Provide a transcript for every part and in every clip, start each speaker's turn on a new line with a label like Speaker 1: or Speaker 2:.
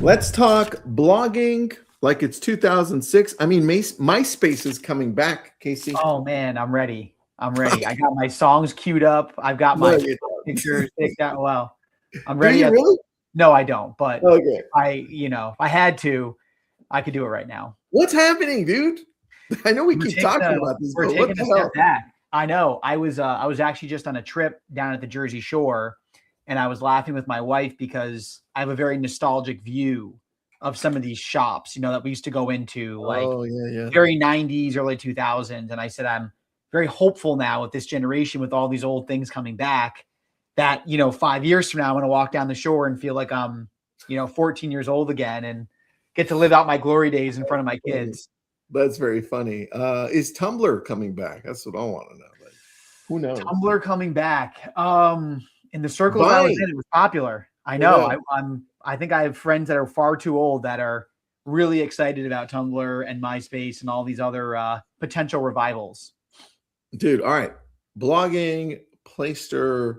Speaker 1: Let's talk blogging like it's 2006. I mean, MySpace is coming back, Casey.
Speaker 2: Oh man, I'm ready. I'm ready. I got my songs queued up. I've got
Speaker 1: No,
Speaker 2: my
Speaker 1: you don't.
Speaker 2: pictures picked out. Well, I'm
Speaker 1: Do
Speaker 2: ready.
Speaker 1: you really?
Speaker 2: No, I don't. But
Speaker 1: Okay.
Speaker 2: if I had to, I could do it right now.
Speaker 1: What's happening, dude? I know we keep talking about this,
Speaker 2: We're
Speaker 1: but what
Speaker 2: taking
Speaker 1: the
Speaker 2: a step
Speaker 1: hell?
Speaker 2: back. I know. I was actually just on a trip down at the Jersey Shore, and I was laughing with my wife because I have a very nostalgic view of some of these shops, that we used to go into, like
Speaker 1: Oh, yeah.
Speaker 2: very 90s, early 2000s. And I said, I'm very hopeful now with this generation, with all these old things coming back, that, 5 years from now, I'm going to walk down the shore and feel like I'm, 14 years old again and get to live out my glory days in front of my kids.
Speaker 1: That's very funny. Is Tumblr coming back? That's what I want to know. Like, who knows?
Speaker 2: Tumblr coming back. In the circles I was in, it was popular. I know. I think I have friends that are far too old that are really excited about Tumblr and MySpace and all these other potential revivals.
Speaker 1: Dude, all right. Blogging, Playster,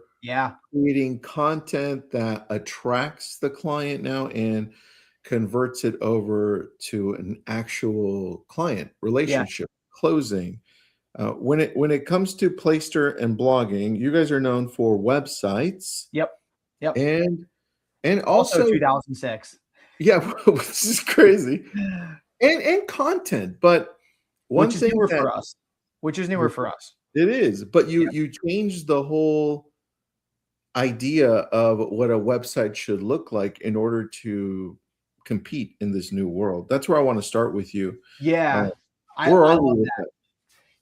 Speaker 1: creating content that attracts the client now and converts it over to an actual client relationship, closing. When it comes to Playster and blogging, you guys are known for websites.
Speaker 2: Yep.
Speaker 1: And also
Speaker 2: 2006.
Speaker 1: Yeah, which is crazy. And content, but
Speaker 2: which is newer for us.
Speaker 1: It is, but you changed the whole idea of what a website should look like in order to compete in this new world. That's where I want to start with you.
Speaker 2: Yeah.
Speaker 1: Where are we with that?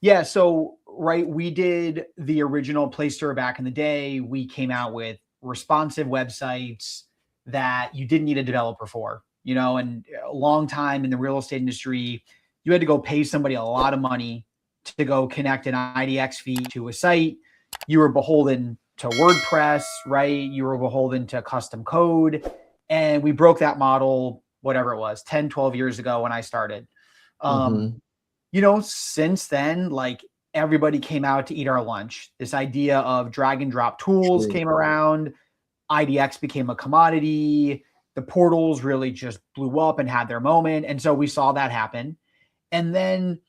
Speaker 2: Yeah, so we did the original Playster back in the day. We came out with responsive websites that you didn't need a developer for, and a long time in the real estate industry, you had to go pay somebody a lot of money to go connect an IDX feed to a site. You were beholden to WordPress, right? You were beholden to custom code. And we broke that model, whatever it was, 10, 12 years ago when I started. Since then, like everybody came out to eat our lunch. This idea of drag and drop tools came around. IDX became a commodity. The portals really just blew up and had their moment. And so we saw that happen. And then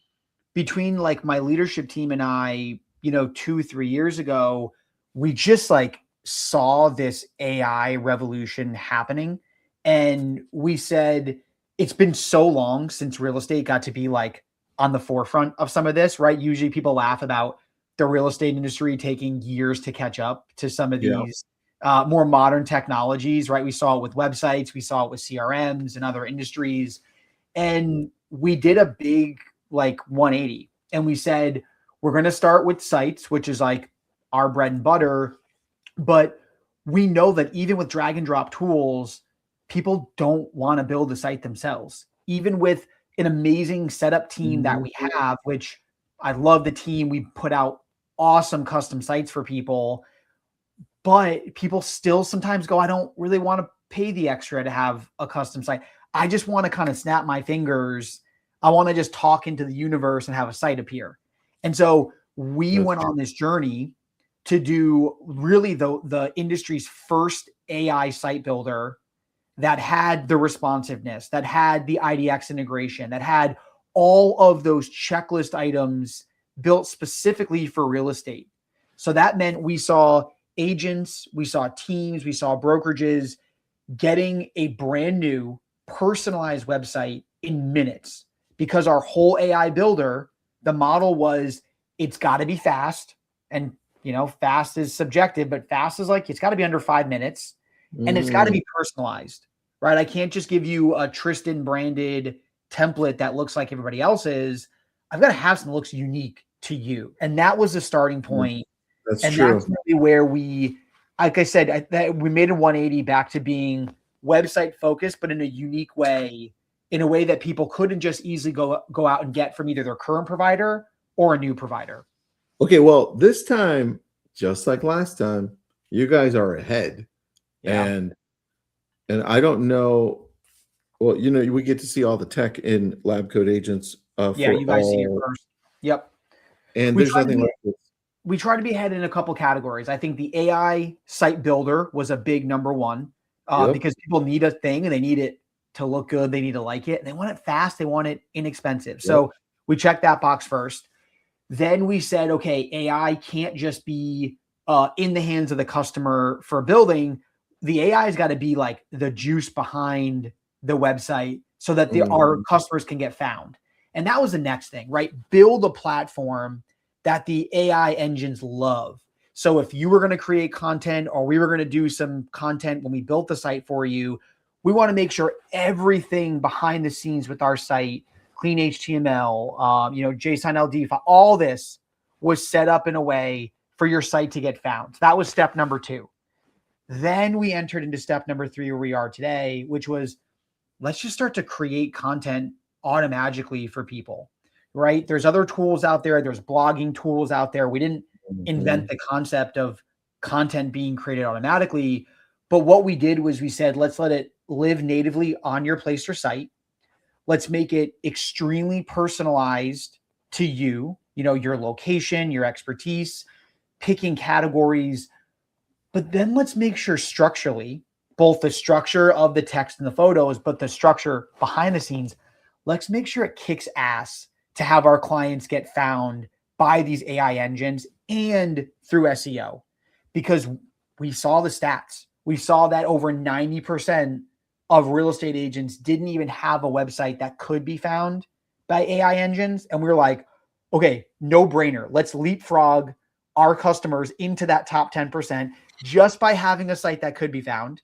Speaker 2: between like my leadership team and I, 2-3 years ago, we just like saw this AI revolution happening. And we said, it's been so long since real estate got to be like on the forefront of some of this, right? Usually people laugh about the real estate industry taking years to catch up to some of these more modern technologies, right? We saw it with websites, we saw it with CRMs and other industries. And we did a big like 180 and we said, we're going to start with sites, which is like our bread and butter. But we know that even with drag and drop tools, people don't want to build a site themselves. Even with an amazing setup team that we have, which I love the team, we put out awesome custom sites for people. But people still sometimes go, I don't really want to pay the extra to have a custom site. I just want to kind of snap my fingers. I want to just talk into the universe and have a site appear. And so we went on this journey to do really the industry's first AI site builder that had the responsiveness, that had the IDX integration, that had all of those checklist items built specifically for real estate. So that meant we saw agents, we saw teams, we saw brokerages getting a brand new personalized website in minutes because our whole AI builder, the model was it's got to be fast. And, fast is subjective, but fast is like, it's got to be under 5 minutes and it's got to be personalized, right? I can't just give you a Tristan branded template that looks like everybody else's. I've got to have something that looks unique to you. And that was the starting point.
Speaker 1: That's
Speaker 2: and
Speaker 1: true.
Speaker 2: That's really where we, like I said, we made a 180 back to being website focused, but in a unique way, in a way that people couldn't just easily go out and get from either their current provider or a new provider.
Speaker 1: Okay, well, this time, just like last time, you guys are ahead. And I don't know. Well, we get to see all the tech in Lab Code Agents.
Speaker 2: You guys see it first. Yep.
Speaker 1: And there's nothing like this.
Speaker 2: We try to be ahead in a couple categories. I think the AI site builder was a big number one because people need a thing and they need it to look good. They need to like it. And they want it fast. They want it inexpensive. So we checked that box first. Then we said, okay, AI can't just be in the hands of the customer for building. The AI has got to be like the juice behind the website so that our customers can get found. And that was the next thing, right? Build a platform that the AI engines love. So if you were going to create content or we were going to do some content when we built the site for you, we want to make sure everything behind the scenes with our site, clean HTML, JSON LD file, all this was set up in a way for your site to get found. So that was step number 2. Then we entered into step number 3 where we are today, which was let's just start to create content automatically for people, right? There's other tools out there. There's blogging tools out there. We didn't invent the concept of content being created automatically. But what we did was we said, let's let it live natively on your place or site. Let's make it extremely personalized to you, your location, your expertise, picking categories. But then let's make sure structurally, both the structure of the text and the photos, but the structure behind the scenes, let's make sure it kicks ass to have our clients get found by these AI engines and through SEO. Because we saw the stats. We saw that over 90% of real estate agents didn't even have a website that could be found by AI engines. And we were like, okay, no brainer. Let's leapfrog our customers into that top 10% just by having a site that could be found.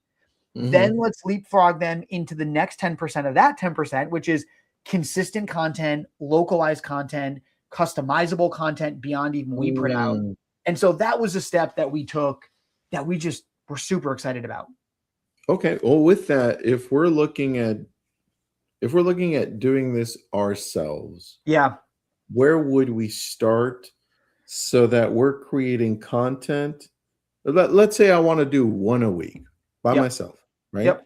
Speaker 2: Then let's leapfrog them into the next 10% of that 10%, which is consistent content, localized content, customizable content beyond even we put out. And so that was a step that we took that we just were super excited about.
Speaker 1: Okay. Well, with that, if we're looking at doing this ourselves, where would we start so that we're creating content? Let's say I want to do one a week by myself, right?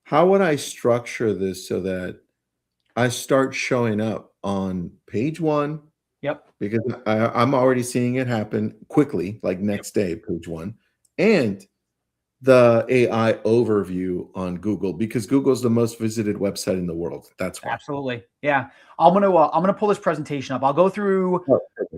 Speaker 1: How would I structure this so that I start showing up on page 1? Because I'm already seeing it happen quickly, like next day, page 1, and the AI overview on Google, because Google's the most visited website in the world. That's why.
Speaker 2: Absolutely. Yeah. I'm gonna pull this presentation up. I'll go through.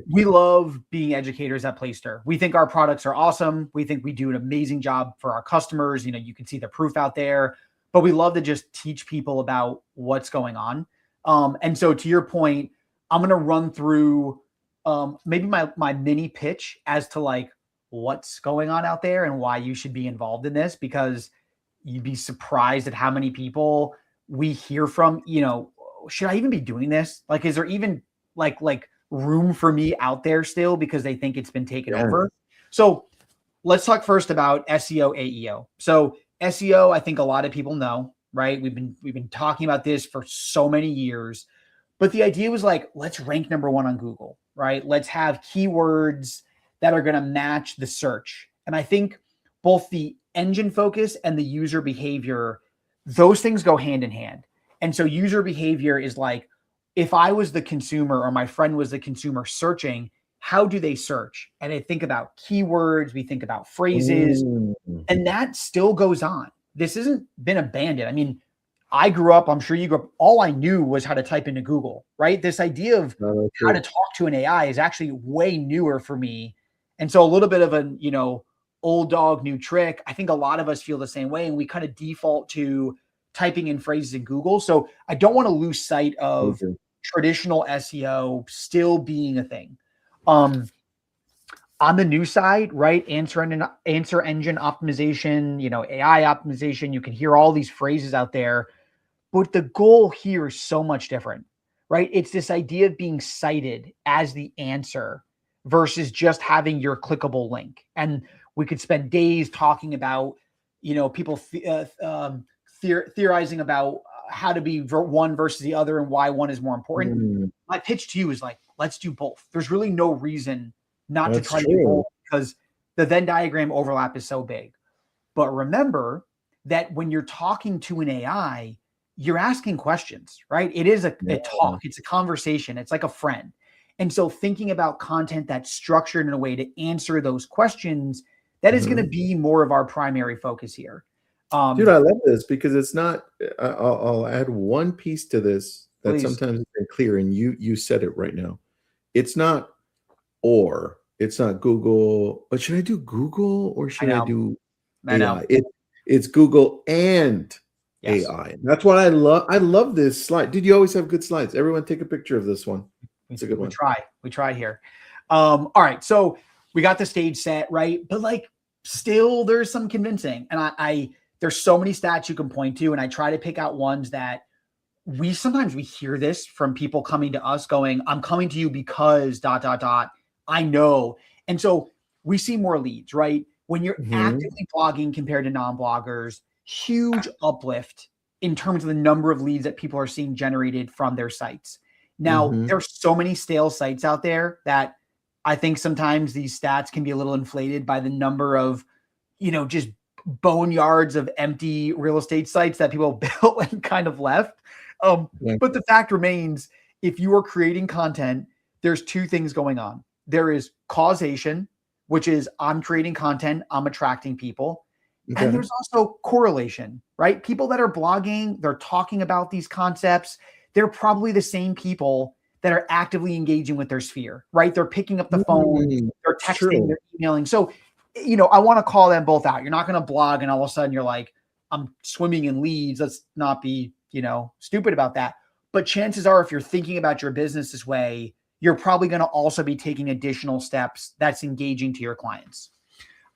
Speaker 2: We love being educators at Playster. We think our products are awesome. We think we do an amazing job for our customers. You can see the proof out there, but we love to just teach people about what's going on. And so to your point, I'm going to run through maybe my mini pitch as to like what's going on out there and why you should be involved in this, because you'd be surprised at how many people we hear from, should I even be doing this? Like, is there even like room for me out there still, because they think it's been taken over? So let's talk first about SEO AEO. So SEO, I think a lot of people know, right? We've been talking about this for so many years, but the idea was like, let's rank number 1 on Google, right? Let's have keywords that are going to match the search. And I think both the engine focus and the user behavior, those things go hand in hand. And so user behavior is like, if I was the consumer or my friend was the consumer searching, how do they search? And I think about keywords, we think about phrases, and that still goes on. This hasn't been abandoned. I mean, I grew up, I'm sure you grew up, all I knew was how to type into Google, right? This idea of how to talk to an AI is actually way newer for me. And so a little bit of an, old dog, new trick. I think a lot of us feel the same way, and we kind of default to typing in phrases in Google. So I don't want to lose sight of traditional SEO still being a thing. On the new side, right? Answer engine optimization, AI optimization. You can hear all these phrases out there, but the goal here is so much different, right? It's this idea of being cited as the answer versus just having your clickable link. And we could spend days talking about, people theorizing about how to be one versus the other and why one is more important. My pitch to you is like, let's do both. There's really no reason not to try to do both, because the Venn diagram overlap is so big. But remember that when you're talking to an AI, you're asking questions, right? It is a talk. It's a conversation. It's like a friend. And so thinking about content that's structured in a way to answer those questions, that is going to be more of our primary focus here.
Speaker 1: Dude, I love this because it's not, I'll add one piece to this that
Speaker 2: Please.
Speaker 1: sometimes isn't clear, and you said it right now. It's not Google, but should I do Google or should I do AI? It's Google and AI. That's what I love. I love this slide. Dude, you always have good slides. Everyone take a picture of this one. It's a good one.
Speaker 2: We try here. All right. So we got the stage set, right? But like still there's some convincing. And there's so many stats you can point to. And I try to pick out ones that sometimes we hear this from people coming to us going, I'm coming to you because ... I know. And so we see more leads, right? When you're actively blogging compared to non-bloggers, huge uplift in terms of the number of leads that people are seeing generated from their sites. Now, there's so many stale sites out there that I think sometimes these stats can be a little inflated by the number of, just boneyards of empty real estate sites that people built and kind of left. But the fact remains, if you are creating content, there's two things going on. There is causation, which is I'm creating content, I'm attracting people. Okay. And there's also correlation, right? People that are blogging, they're talking about these concepts. They're probably the same people that are actively engaging with their sphere, right? They're picking up the phone, they're texting, they're emailing. So, I want to call them both out. You're not going to blog and all of a sudden you're like, I'm swimming in leads. Let's not be, stupid about that. But chances are, if you're thinking about your business this way, you're probably going to also be taking additional steps that's engaging to your clients.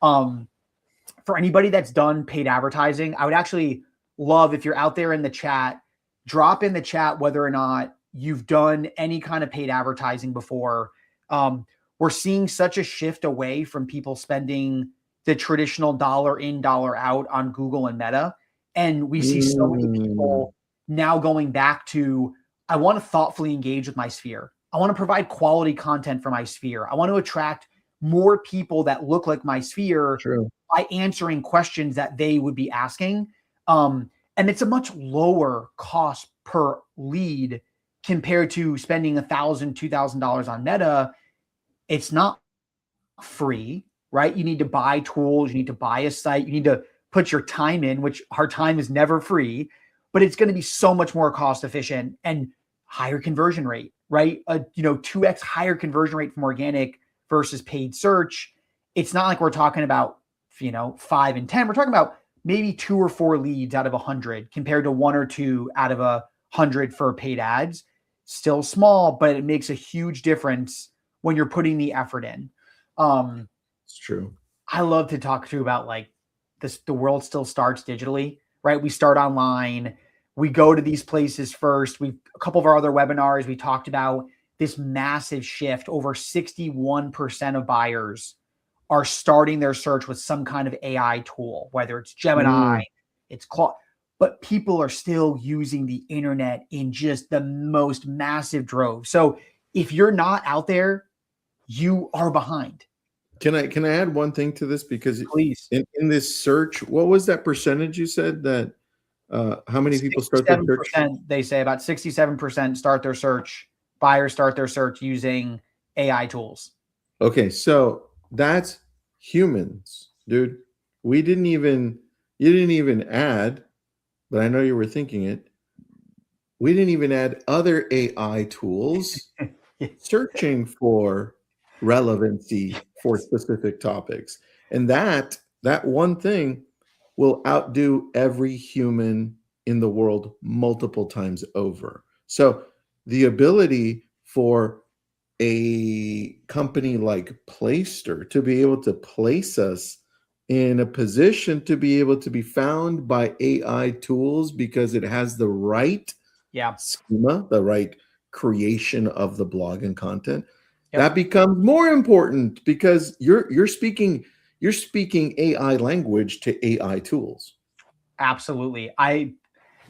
Speaker 2: For anybody that's done paid advertising, I would actually love if you're out there in the chat, drop in the chat whether or not you've done any kind of paid advertising before. We're seeing such a shift away from people spending the traditional dollar in, dollar out on Google and Meta. And we see so many people now going back to, I want to thoughtfully engage with my sphere. I want to provide quality content for my sphere. I want to attract more people that look like my sphere by answering questions that they would be asking. And it's a much lower cost per lead compared to spending $1,000, $2,000 on Meta. It's not free, right? You need to buy tools. You need to buy a site. You need to put your time in, which our time is never free, but it's going to be so much more cost efficient and higher conversion rate, right? 2x higher conversion rate from organic versus paid search. It's not like we're talking about, 5 and 10. We're talking about maybe 2 or 4 leads out of 100 compared to 1 or 2 out of 100 for paid ads. Still small, but it makes a huge difference when you're putting the effort in.
Speaker 1: It's true.
Speaker 2: I love to talk to you about like this. The world still starts digitally, right? We start online. We go to these places first. A couple of our other webinars, we talked about this massive shift. Over 61% of buyers are starting their search with some kind of AI tool, whether it's Gemini, it's Claude, but people are still using the internet in just the most massive drove. So if you're not out there, you are behind.
Speaker 1: Can I add one thing to this? Because
Speaker 2: please,
Speaker 1: in this search, what was that percentage you said that how many people start their search?
Speaker 2: They say about 67% start their search. Buyers start their search using AI tools.
Speaker 1: Okay, so that's humans, dude. You didn't even add, but I know you were thinking it. We didn't even add other AI tools searching for relevancy for specific topics. And that one thing will outdo every human in the world multiple times over. So the ability for a company like Playster to be able to place us in a position to be able to be found by AI tools because it has the right schema, the right creation of the blog and content, that becomes more important because you're speaking AI language to AI tools.
Speaker 2: Absolutely.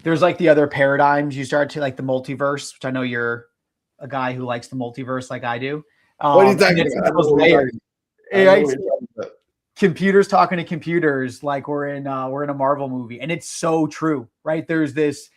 Speaker 2: There's like the other paradigms you start to like the multiverse, which I know you're a guy who likes the multiverse like I do.
Speaker 1: What are you talking about?
Speaker 2: Computers talking to computers like we're in a Marvel movie. And it's so true, right? There's this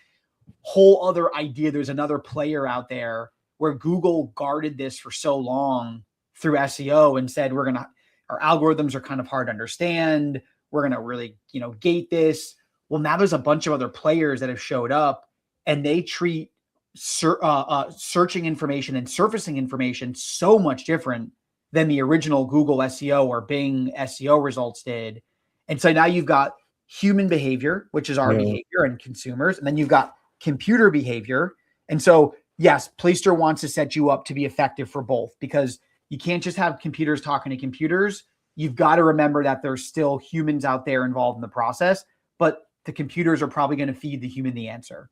Speaker 2: whole other idea. There's another player out there where Google guarded this for so long through SEO and said, our algorithms are kind of hard to understand. We're going to really, gate this. Well, now there's a bunch of other players that have showed up, and they treat searching information and surfacing information so much different than the original Google SEO or Bing SEO results did. And so now you've got human behavior, which is our behavior and consumers, and then you've got computer behavior. And so, yes, Playster wants to set you up to be effective for both, because you can't just have computers talking to computers. You've got to remember that there's still humans out there involved in the process, but the computers are probably going to feed the human the answer.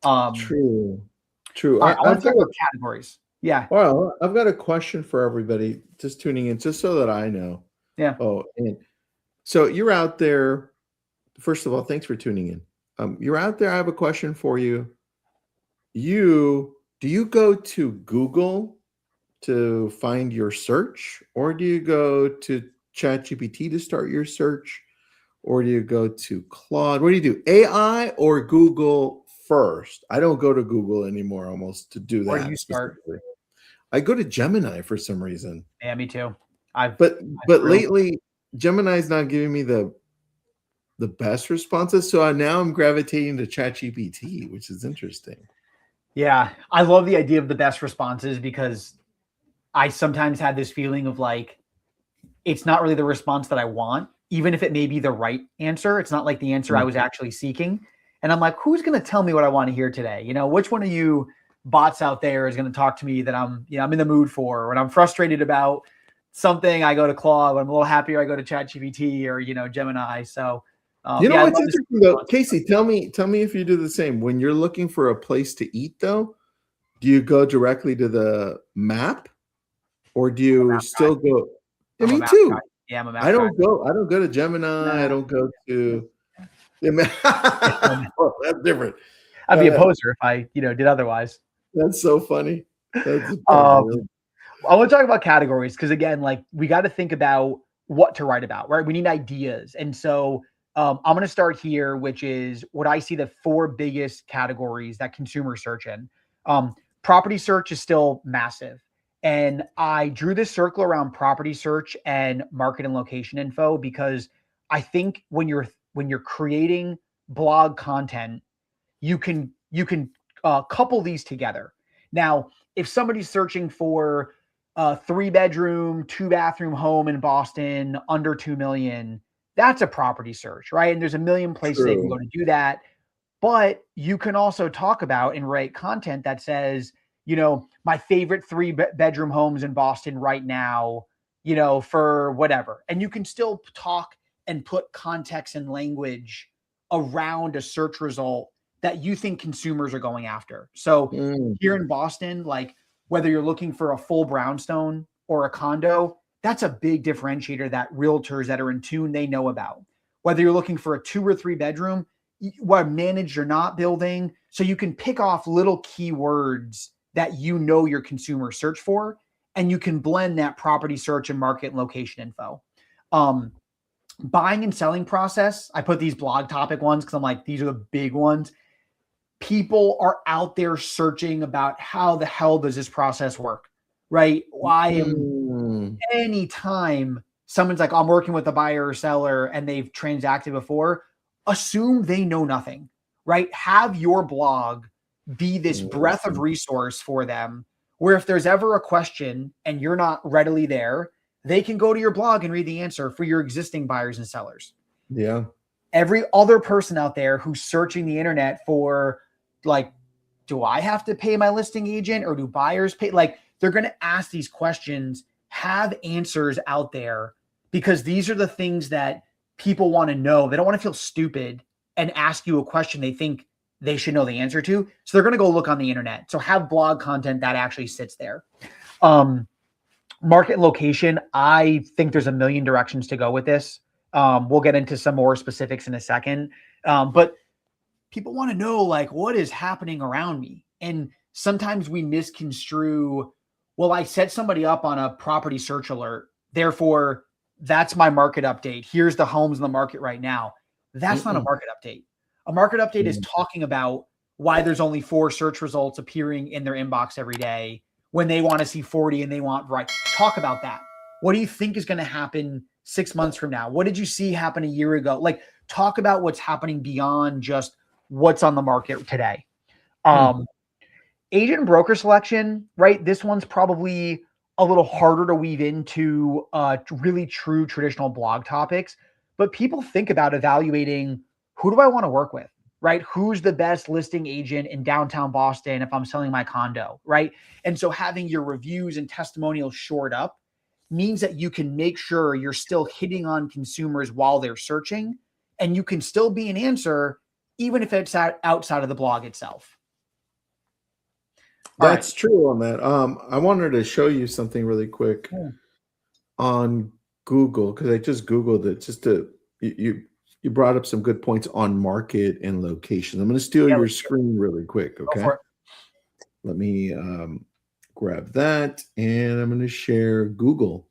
Speaker 1: True.
Speaker 2: I want to talk about categories. Yeah.
Speaker 1: Well, I've got a question for everybody just tuning in, just so that I know.
Speaker 2: Yeah.
Speaker 1: Oh, and so you're out there. First of all, thanks for tuning in. You're out there. I have a question for you. Do you go to Google to find your search, or do you go to ChatGPT to start your search, or do you go to Claude? What do you do? AI or Google first? I don't go to Google anymore almost to do that.
Speaker 2: Where do you start?
Speaker 1: I go to Gemini for some reason.
Speaker 2: Yeah, me too.
Speaker 1: But lately, Gemini's not giving me the best responses, so now I'm gravitating to ChatGPT, which is interesting.
Speaker 2: Yeah, I love the idea of the best responses, because I sometimes had this feeling of like, it's not really the response that I want, even if it may be the right answer. It's not like the answer I was actually seeking. And I'm like, who's going to tell me what I want to hear today? You know, which one of you bots out there is going to talk to me that I'm in the mood for? When I'm frustrated about something, I go to Claude. When I'm a little happier, I go to ChatGPT or, Gemini. So,
Speaker 1: what's interesting though, Casey, tell me if you do the same. When you're looking for a place to eat though, do you go directly to the map, or do you still go? Yeah, me too.
Speaker 2: Guy. Yeah, I'm a map
Speaker 1: I don't go to Gemini. No. I don't go to the map. Oh, that's different.
Speaker 2: I'd be a poser if I, did otherwise.
Speaker 1: That's so funny. That's
Speaker 2: I want to talk about categories, because again, like, we got to think about what to write about, right? We need ideas. And so I'm going to start here, which is what I see the 4 biggest categories that consumers search in. Property search is still massive. And I drew this circle around property search and market and location info, because I think when you're creating blog content, you can couple these together. Now, if somebody's searching for a 3-bedroom, 2-bathroom home in Boston under 2 million, that's a property search, right? And there's a million places they can go to do that. But you can also talk about and write content that says, my favorite 3-bedroom homes in Boston right now, for whatever. And you can still talk and put context and language around a search result that you think consumers are going after. So here in Boston, like, whether you're looking for a full brownstone or a condo, that's a big differentiator that realtors that are in tune, they know about. Whether you're looking for a 2 or 3 bedroom, what managed or not building. So you can pick off little keywords that your consumer search for, and you can blend that property search and market and location info. Buying and selling process, I put these blog topic ones because I'm like, these are the big ones. People are out there searching about how the hell does this process work, right? Anytime someone's like, I'm working with a buyer or seller and they've transacted before, assume they know nothing, right? Have your blog be this breadth of resource for them, where if there's ever a question and you're not readily there, they can go to your blog and read the answer for your existing buyers and sellers.
Speaker 1: Yeah.
Speaker 2: Every other person out there who's searching the internet for, like, do I have to pay my listing agent, or do buyers pay? Like, they're going to ask these questions, have answers out there, because these are the things that people want to know. They don't want to feel stupid and ask you a question they think they should know the answer to. So they're going to go look on the internet. So have blog content that actually sits there. Market and location, I think there's a million directions to go with this. We'll get into some more specifics in a second. But people want to know, like, what is happening around me? And sometimes we misconstrue, well, I set somebody up on a property search alert, therefore that's my market update. Here's the homes in the market right now. That's not a market update. A market update is talking about why there's only 4 search results appearing in their inbox every day when they want to see 40 and they want, right? Talk about that. What do you think is going to happen 6 months from now? What did you see happen a year ago? Like, talk about what's happening beyond just what's on the market today. Agent and broker selection, right? This one's probably a little harder to weave into really true traditional blog topics, but people think about evaluating, who do I want to work with, right? Who's the best listing agent in downtown Boston if I'm selling my condo, right? And so having your reviews and testimonials shored up means that you can make sure you're still hitting on consumers while they're searching, and you can still be an answer even if it's outside of the blog itself.
Speaker 1: That's true on that. I wanted to show you something really quick on Google, because I just Googled it just to, you brought up some good points on market and location. I'm going to steal your screen really quick. Okay. Let me grab that, and I'm going to share Google.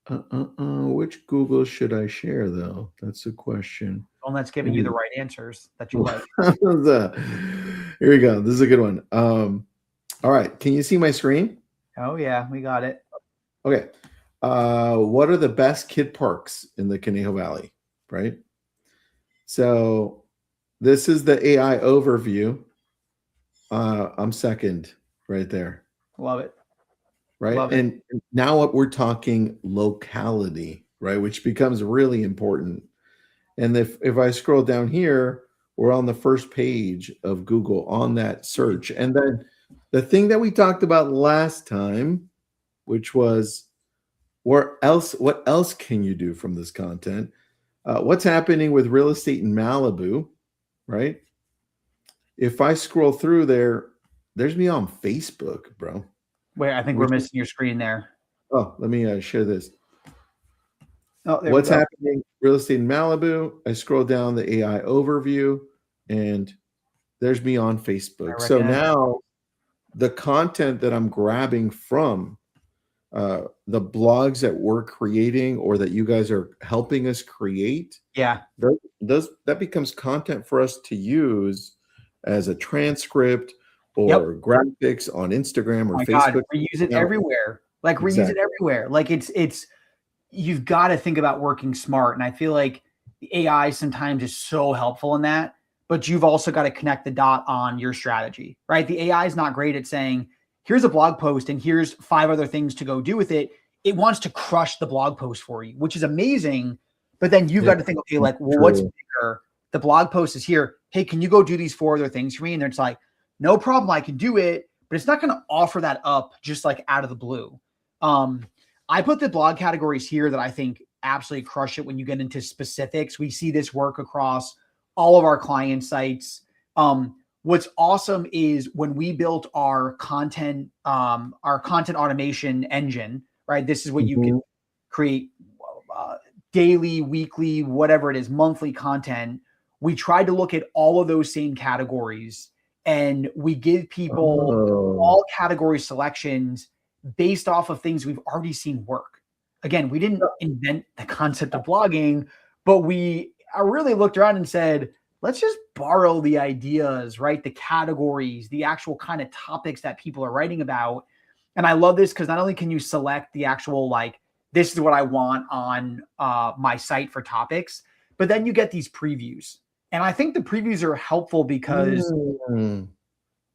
Speaker 1: Which Google should I share, though? That's the question.
Speaker 2: One that's giving you the right answers that you like.
Speaker 1: Here we go. This is a good one. All right. Can you see my screen?
Speaker 2: Oh, yeah. We got it.
Speaker 1: Okay. What are the best kid parks in the Conejo Valley? Right. So this is the AI overview. I'm second right there.
Speaker 2: Love it.
Speaker 1: Right.
Speaker 2: Love it.
Speaker 1: And now what we're talking locality, right, which becomes really important. And if I scroll down here, we're on the first page of Google on that search. And then the thing that we talked about last time, which was what else can you do from this content? What's happening with real estate in Malibu, right? If I scroll through there's me on Facebook, bro.
Speaker 2: Wait, I think we're missing your screen there.
Speaker 1: Oh, let me share this.
Speaker 2: Oh,
Speaker 1: what's happening real estate in Malibu? I scroll down the AI overview, and there's me on Facebook. So now the content that I'm grabbing from the blogs that we're creating or that you guys are helping us create, that becomes content for us to use as a transcript or graphics on Instagram or Facebook.
Speaker 2: God, reuse it everywhere. Like reuse it everywhere. Like it's you've got to think about working smart. And I feel like the AI sometimes is so helpful in that, but you've also got to connect the dot on your strategy, right? The AI is not great at saying, here's a blog post and here's 5 other things to go do with it. It wants to crush the blog post for you, which is amazing. But then you've got to think, okay, like, well, what's bigger? The blog post is here. Hey, can you go do these 4 other things for me? And it's like, no problem, I can do it, but it's not going to offer that up just like out of the blue. I put the blog categories here that I think absolutely crush it when you get into specifics. We see this work across all of our client sites. What's awesome is when we built our content automation engine, right? This is what you can create daily, weekly, whatever it is, monthly content. We tried to look at all of those same categories, and we give people all category selections based off of things we've already seen work. Again, we didn't invent the concept of blogging, but we really looked around and said, let's just borrow the ideas, right? The categories, the actual kind of topics that people are writing about. And I love this because not only can you select the actual, like, this is what I want on my site for topics, but then you get these previews. And I think the previews are helpful because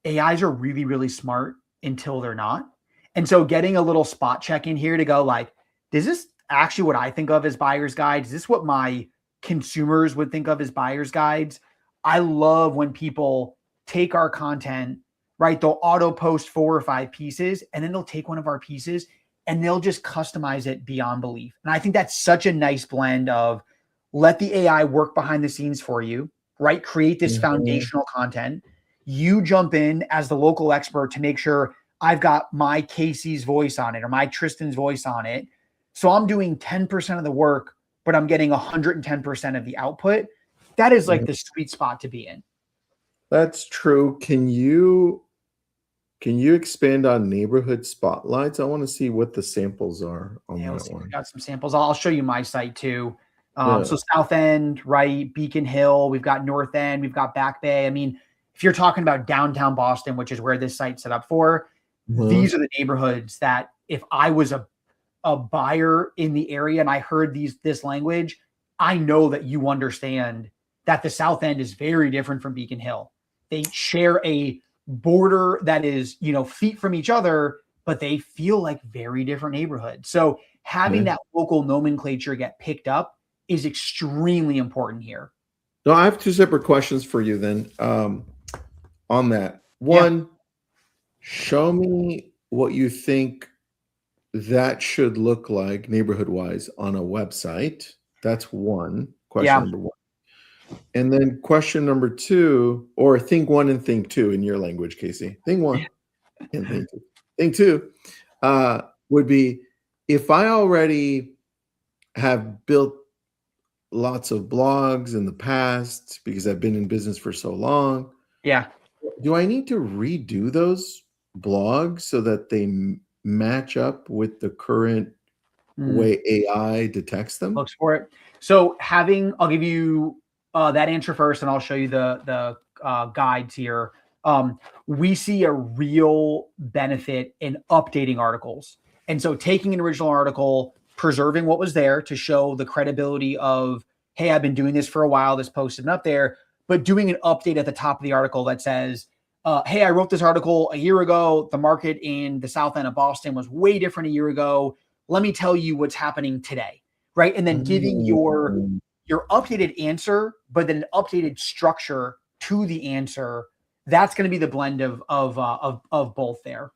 Speaker 2: AIs are really, really smart until they're not. And so getting a little spot check in here to go like, is this actually what I think of as buyer's guides? Is this what my consumers would think of as buyer's guides? I love when people take our content, right? They'll auto post 4 or 5 pieces, and then they'll take one of our pieces and they'll just customize it beyond belief. And I think that's such a nice blend of let the AI work behind the scenes for you, right? Create this foundational content. You jump in as the local expert to make sure I've got my Casey's voice on it or my Tristan's voice on it. So I'm doing 10% of the work, but I'm getting 110% of the output. That is like the sweet spot to be in.
Speaker 1: That's true. Can you expand on neighborhood spotlights? I want to see what the samples are on that one.
Speaker 2: We got some samples. I'll show you my site too. So South End, right? Beacon Hill. We've got North End. We've got Back Bay. I mean, if you're talking about downtown Boston, which is where this site's set up for, these are the neighborhoods that if I was a a buyer in the area and I heard this language, I know that you understand that the South End is very different from Beacon Hill. They share a border that is, feet from each other, but they feel like very different neighborhoods. So having that local nomenclature get picked up is extremely important here.
Speaker 1: No, I have two separate questions for you then on that. One, show me what you think that should look like neighborhood-wise on a website. That's one, question number one. And then question number two, or thing one and thing two in your language, Casey. Thing one and thing two. Thing two would be, if I already have built lots of blogs in the past because I've been in business for so long.
Speaker 2: Yeah.
Speaker 1: Do I need to redo those blogs so that they match up with the current way AI detects them?
Speaker 2: Looks for it. So I'll give you that answer first, and I'll show you the guides here. We see a real benefit in updating articles. And so taking an original article, preserving what was there to show the credibility of, hey, I've been doing this for a while, this post isn't up there, but doing an update at the top of the article that says, hey, I wrote this article a year ago. The market in the South End of Boston was way different a year ago. Let me tell you what's happening today, right? And then giving your updated answer, but then an updated structure to the answer. That's going to be the blend of both there.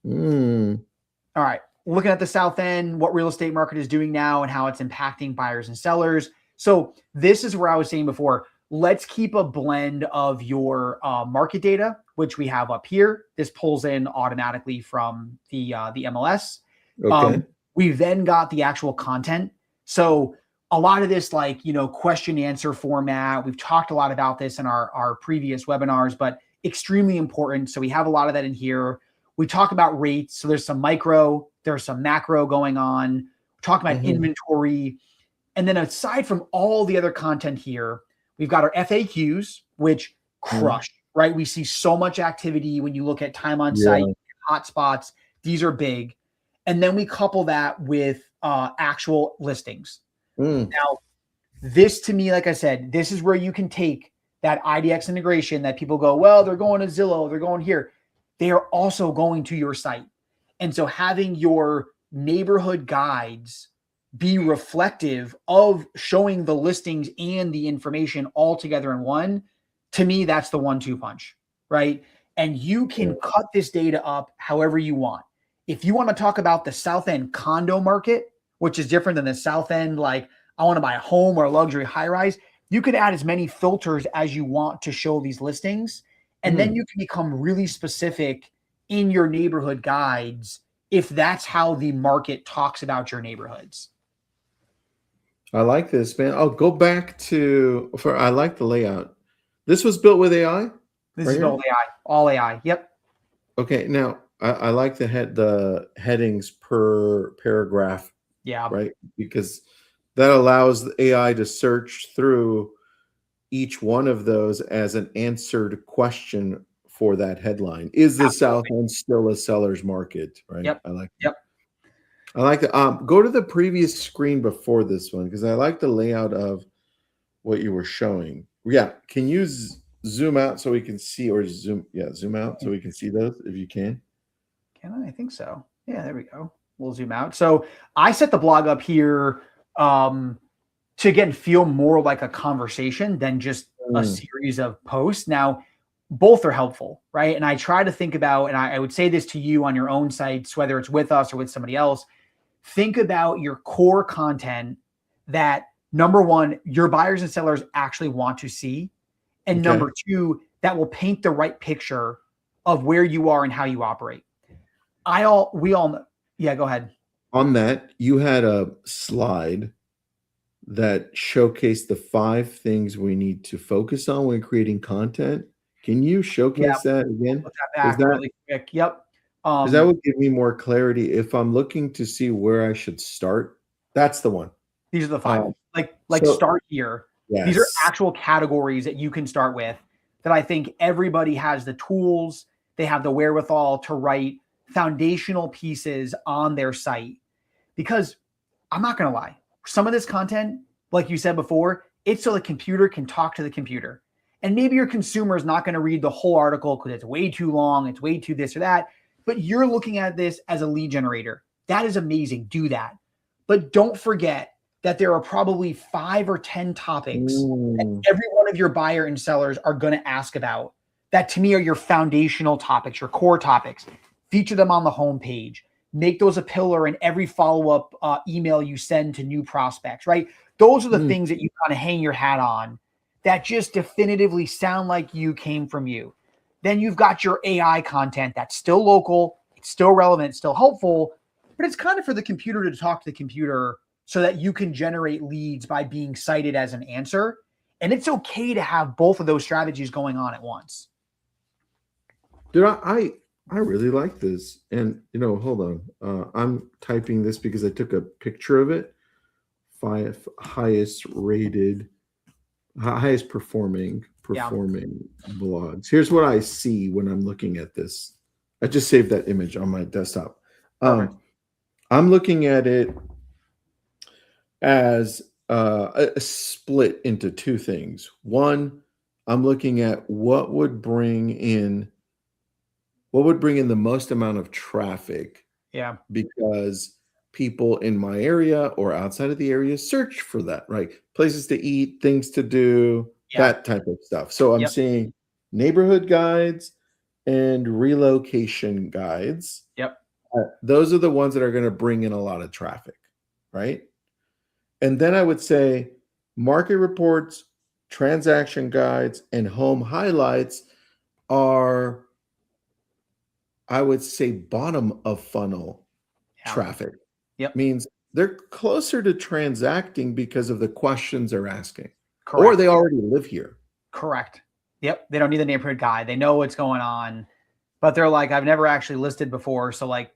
Speaker 2: All right. Looking at the South End, what real estate market is doing now and how it's impacting buyers and sellers. So this is where I was saying before, let's keep a blend of your market data, which we have up here. This pulls in automatically from the MLS.
Speaker 1: Okay.
Speaker 2: We've then got the actual content. So a lot of this, question answer format, we've talked a lot about this in our previous webinars, but extremely important. So we have a lot of that in here. We talk about rates. So there's some micro, there's some macro going on. We talk about inventory. And then aside from all the other content here, we've got our FAQs, which crush, right? We see so much activity when you look at time on site, hotspots. These are big. And then we couple that with actual listings. Now, this to me, like I said, this is where you can take that IDX integration that people go, well, they're going to Zillow, they're going here. They are also going to your site. And so having your neighborhood guides be reflective of showing the listings and the information all together in one, to me, that's the 1-2 punch, right? And you can cut this data up however you want. If you want to talk about the South End condo market, which is different than the South End, like I want to buy a home or a luxury high rise, you can add as many filters as you want to show these listings. And then you can become really specific in your neighborhood guides if that's how the market talks about your neighborhoods.
Speaker 1: I like this, man. I'll go back I like the layout. This was built with AI?
Speaker 2: This is built with AI, all AI. Yep.
Speaker 1: Okay. Now I like the headings per paragraph.
Speaker 2: Yeah.
Speaker 1: Right. Because that allows the AI to search through each one of those as an answered question for that headline. Is the South End still a seller's market? Right.
Speaker 2: Yep.
Speaker 1: I like that.
Speaker 2: Yep.
Speaker 1: I like that. Go to the previous screen before this one, because I like the layout of what you were showing. Yeah. Can you zoom out so we can see, or zoom out so we can see those if you can?
Speaker 2: Can I think so. Yeah, there we go. We'll zoom out. So I set the blog up here to again feel more like a conversation than just a series of posts. Now, both are helpful, right? And I try to think about, and I would say this to you on your own sites, whether it's with us or with somebody else, think about your core content that, number one, your buyers and sellers actually want to see. And number two, that will paint the right picture of where you are and how you operate. We all know. Yeah, go ahead.
Speaker 1: On that, you had a slide that showcased the 5 things we need to focus on when creating content. Can you showcase that again?
Speaker 2: Put that back really quick. Yep.
Speaker 1: Because that would give me more clarity if I'm looking to see where I should start. That's the one.
Speaker 2: These are the 5. Start here. Yes. These are actual categories that you can start with that I think everybody has the tools, they have the wherewithal to write foundational pieces on their site. Because I'm not going to lie, some of this content, like you said before, it's so the computer can talk to the computer. And maybe your consumer is not going to read the whole article because it's way too long, it's way too this or that, but you're looking at this as a lead generator. That is amazing. Do that. But don't forget that there are probably 5 or 10 topics that every one of your buyer and sellers are going to ask about. That to me are your foundational topics, your core topics. Feature them on the homepage. Make those a pillar in every follow-up email you send to new prospects, right? Those are the things that you kind of hang your hat on that just definitively sound like you came from you. Then you've got your AI content that's still local, it's still relevant, still helpful, but it's kind of for the computer to talk to the computer so that you can generate leads by being cited as an answer. And it's okay to have both of those strategies going on at once.
Speaker 1: Dude, I really like this. And, hold on. I'm typing this because I took a picture of it. 5 highest performing blogs. Here's what I see when I'm looking at this. I just saved that image on my desktop. I'm looking at it as a split into 2 things. One, I'm looking at what would bring in the most amount of traffic.
Speaker 2: Yeah.
Speaker 1: Because people in my area or outside of the area search for that, right? Places to eat, things to do, that type of stuff. So I'm seeing neighborhood guides and relocation guides. Those are the ones that are going to bring in a lot of traffic, right? And then I would say market reports, transaction guides, and home highlights are, I would say, bottom of funnel traffic. Means they're closer to transacting because of the questions they're asking. Correct. Or they already live here.
Speaker 2: Correct. Yep. They don't need the neighborhood guide. They know what's going on, but they're like, I've never actually listed before. So like,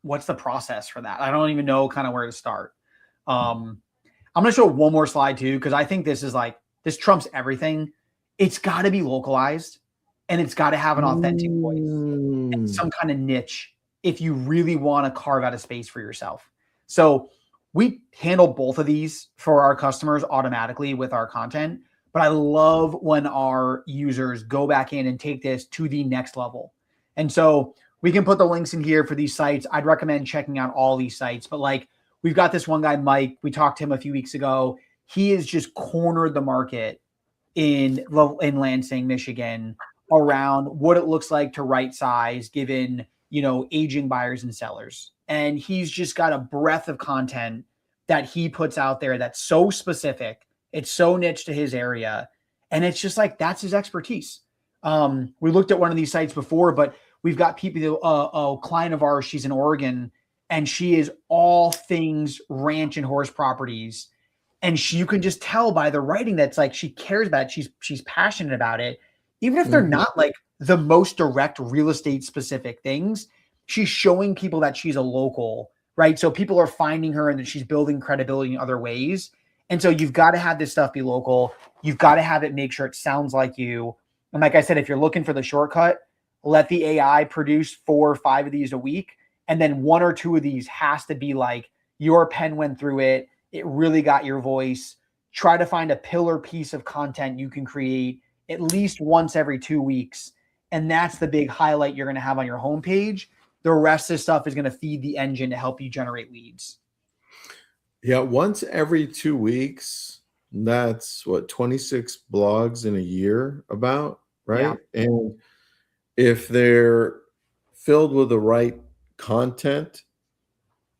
Speaker 2: what's the process for that? I don't even know kind of where to start. I'm going to show one more slide too, because I think this trumps everything. It's got to be localized and it's got to have an authentic voice and some kind of niche if you really want to carve out a space for yourself. So we handle both of these for our customers automatically with our content, but I love when our users go back in and take this to the next level. And so we can put the links in here for these sites. I'd recommend checking out all these sites, but like we've got this one guy, Mike, we talked to him a few weeks ago. He has just cornered the market in Lansing, Michigan around what it looks like to right size given aging buyers and sellers. And he's just got a breadth of content that he puts out there that's so specific. It's so niche to his area. And it's just like, that's his expertise. We looked at one of these sites before, but we've got people, a client of ours, she's in Oregon and she is all things ranch and horse properties. And you can just tell by the writing that's like, she cares about it. She's passionate about it. Even if they're not like the most direct real estate specific things, she's showing people that she's a local, right? So people are finding her and that she's building credibility in other ways. And so you've got to have this stuff be local. You've got to have it make sure it sounds like you. And like I said, if you're looking for the shortcut, let the AI produce 4 or 5 of these a week. And then 1 or 2 of these has to be like your pen went through it. It really got your voice. Try to find a pillar piece of content you can create at least once every 2 weeks. And that's the big highlight you're going to have on your homepage. The rest of the stuff is going to feed the engine to help you generate leads.
Speaker 1: Yeah. Once every 2 weeks, that's what, 26 blogs in a year about, right? Yeah. And if they're filled with the right content,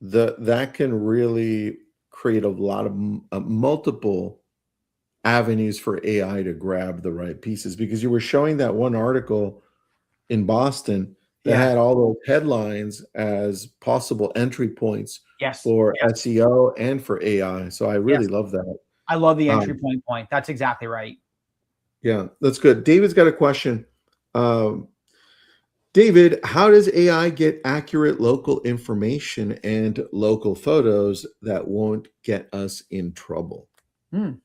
Speaker 1: that can really create a lot of multiple avenues for AI to grab the right pieces. Because you were showing that one article in Boston that had all those headlines as possible entry points for SEO and for AI. So I really love that.
Speaker 2: I love the entry point. That's exactly right.
Speaker 1: Yeah, that's good. David's got a question. David, how does AI get accurate local information and local photos that won't get us in trouble?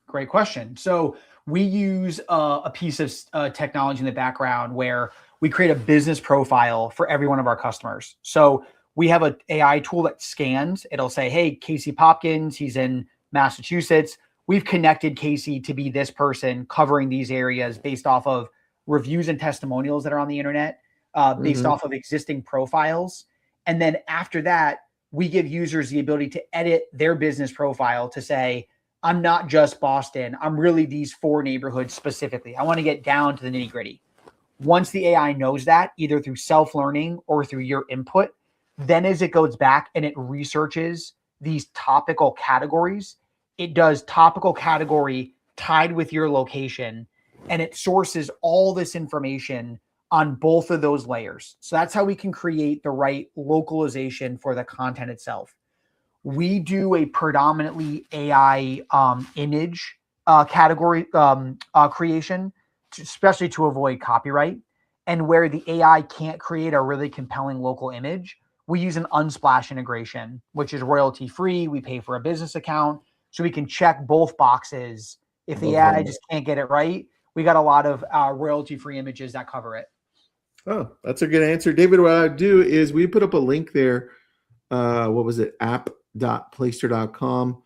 Speaker 2: Great question. So we use a piece of technology in the background where we create a business profile for every one of our customers. So we have an AI tool that scans. It'll say, hey, Casey Popkins, he's in Massachusetts. We've connected Casey to be this person covering these areas based off of reviews and testimonials that are on the internet, based off of existing profiles. And then after that, we give users the ability to edit their business profile to say, I'm not just Boston. I'm really these 4 neighborhoods specifically. I want to get down to the nitty gritty. Once the AI knows that, either through self-learning or through your input, then as it goes back and it researches these topical categories, it does topical category tied with your location, and it sources all this information on both of those layers. So that's how we can create the right localization for the content itself. We do a predominantly AI image category creation, especially to avoid copyright. And where the AI can't create a really compelling local image, we use an Unsplash integration, which is royalty free. We pay for a business account, so we can check both boxes. If the AI just can't get it right, we got a lot of royalty free images that cover it.
Speaker 1: Oh, that's a good answer, David. What I do is we put up a link there. What was it? app.playster.com.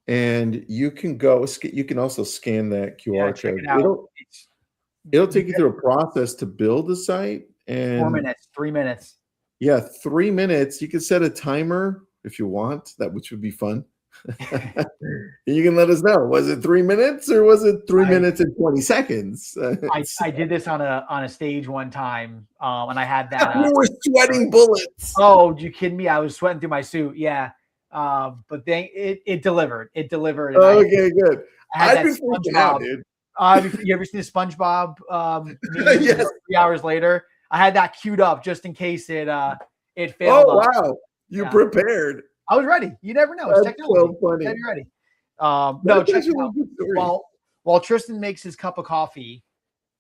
Speaker 1: And you can go, you can also scan that QR code. It'll take you through a process to build the site. And
Speaker 2: 4 minutes, 3 minutes.
Speaker 1: Yeah, 3 minutes. You can set a timer if you want, which would be fun. You can let us know. Was it 3 minutes or was it 3 minutes and 20 seconds?
Speaker 2: I did this on a stage one time, and I had that.
Speaker 1: You were sweating bullets.
Speaker 2: Oh, you kidding me? I was sweating through my suit. Yeah, but it delivered. It delivered.
Speaker 1: Okay, good.
Speaker 2: I'd be freaking out, dude. You ever seen the SpongeBob?
Speaker 1: Yes.
Speaker 2: 3 hours later, I had that queued up just in case it failed.
Speaker 1: Oh wow, you prepared.
Speaker 2: I was ready. You never know. It's technology.
Speaker 1: So funny.
Speaker 2: Be ready. No, check it out. While Tristan makes his cup of coffee,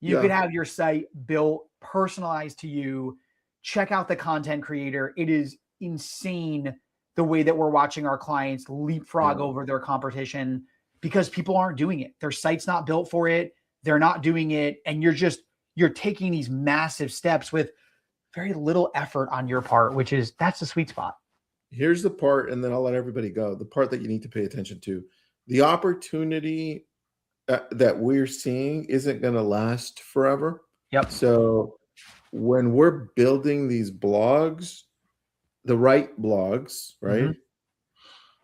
Speaker 2: you can have your site built, personalized to you. Check out the content creator. It is insane the way that we're watching our clients leapfrog over their competition because people aren't doing it. Their site's not built for it. They're not doing it. And you're taking these massive steps with very little effort on your part, that's the sweet spot.
Speaker 1: Here's the part, and then I'll let everybody go. The part that you need to pay attention to. The opportunity that we're seeing isn't going to last forever.
Speaker 2: Yep.
Speaker 1: So when we're building these blogs, the right blogs, right?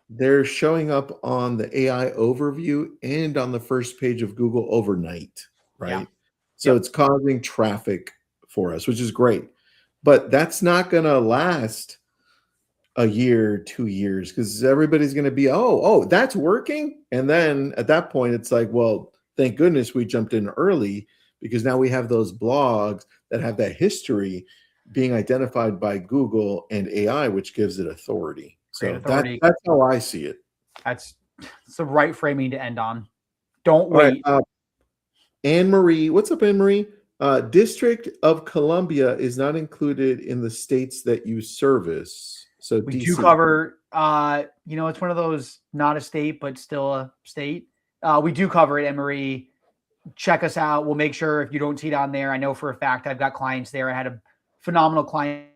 Speaker 1: They're showing up on the AI overview and on the first page of Google overnight, right? Yeah. So it's causing traffic for us, which is great. But that's not going to last a year, 2 years, because everybody's going to be, oh, that's working. And then at that point, it's like, well, thank goodness we jumped in early, because now we have those blogs that have that history being identified by Google and AI, which gives it authority. So that's how I see it.
Speaker 2: It's the right framing to end on. Don't wait.
Speaker 1: Right, Anne-Marie, what's up, Anne-Marie? District of Columbia is not included in the states that you service. So
Speaker 2: we
Speaker 1: DC.
Speaker 2: do cover, it's one of those, not a state, but still a state. We do cover it, Anne-Marie. Check us out. We'll make sure if you don't see it on there. I know for a fact I've got clients there. I had a phenomenal client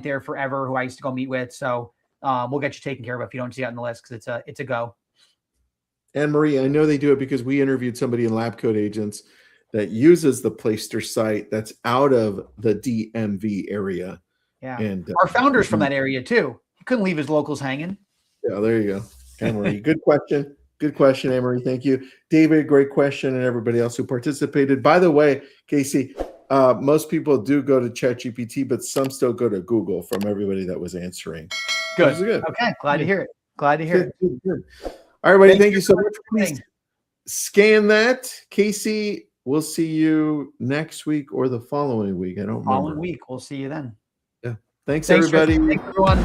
Speaker 2: there forever who I used to go meet with. So we'll get you taken care of if you don't see it on the list, because it's a go.
Speaker 1: Anne-Marie, I know they do it because we interviewed somebody in Lab Code Agents that uses the Playster site that's out of the DMV area.
Speaker 2: Yeah, and our founder's from that area too. He couldn't leave his locals hanging.
Speaker 1: Yeah, there you go, Anne-Marie. Good question. Good question, Anne-Marie. Thank you, David. Great question, and everybody else who participated. By the way, Casey, most people do go to ChatGPT, but some still go to Google. From everybody that was answering.
Speaker 2: Good. Okay, glad to hear it. Glad to hear it.
Speaker 1: Good. All right, everybody. Thank you so much. Please scan that, Casey. We'll see you next week or the following week. I don't remember.
Speaker 2: Following week. We'll see you then.
Speaker 1: Yeah. Thanks everybody.
Speaker 2: Thanks, everyone.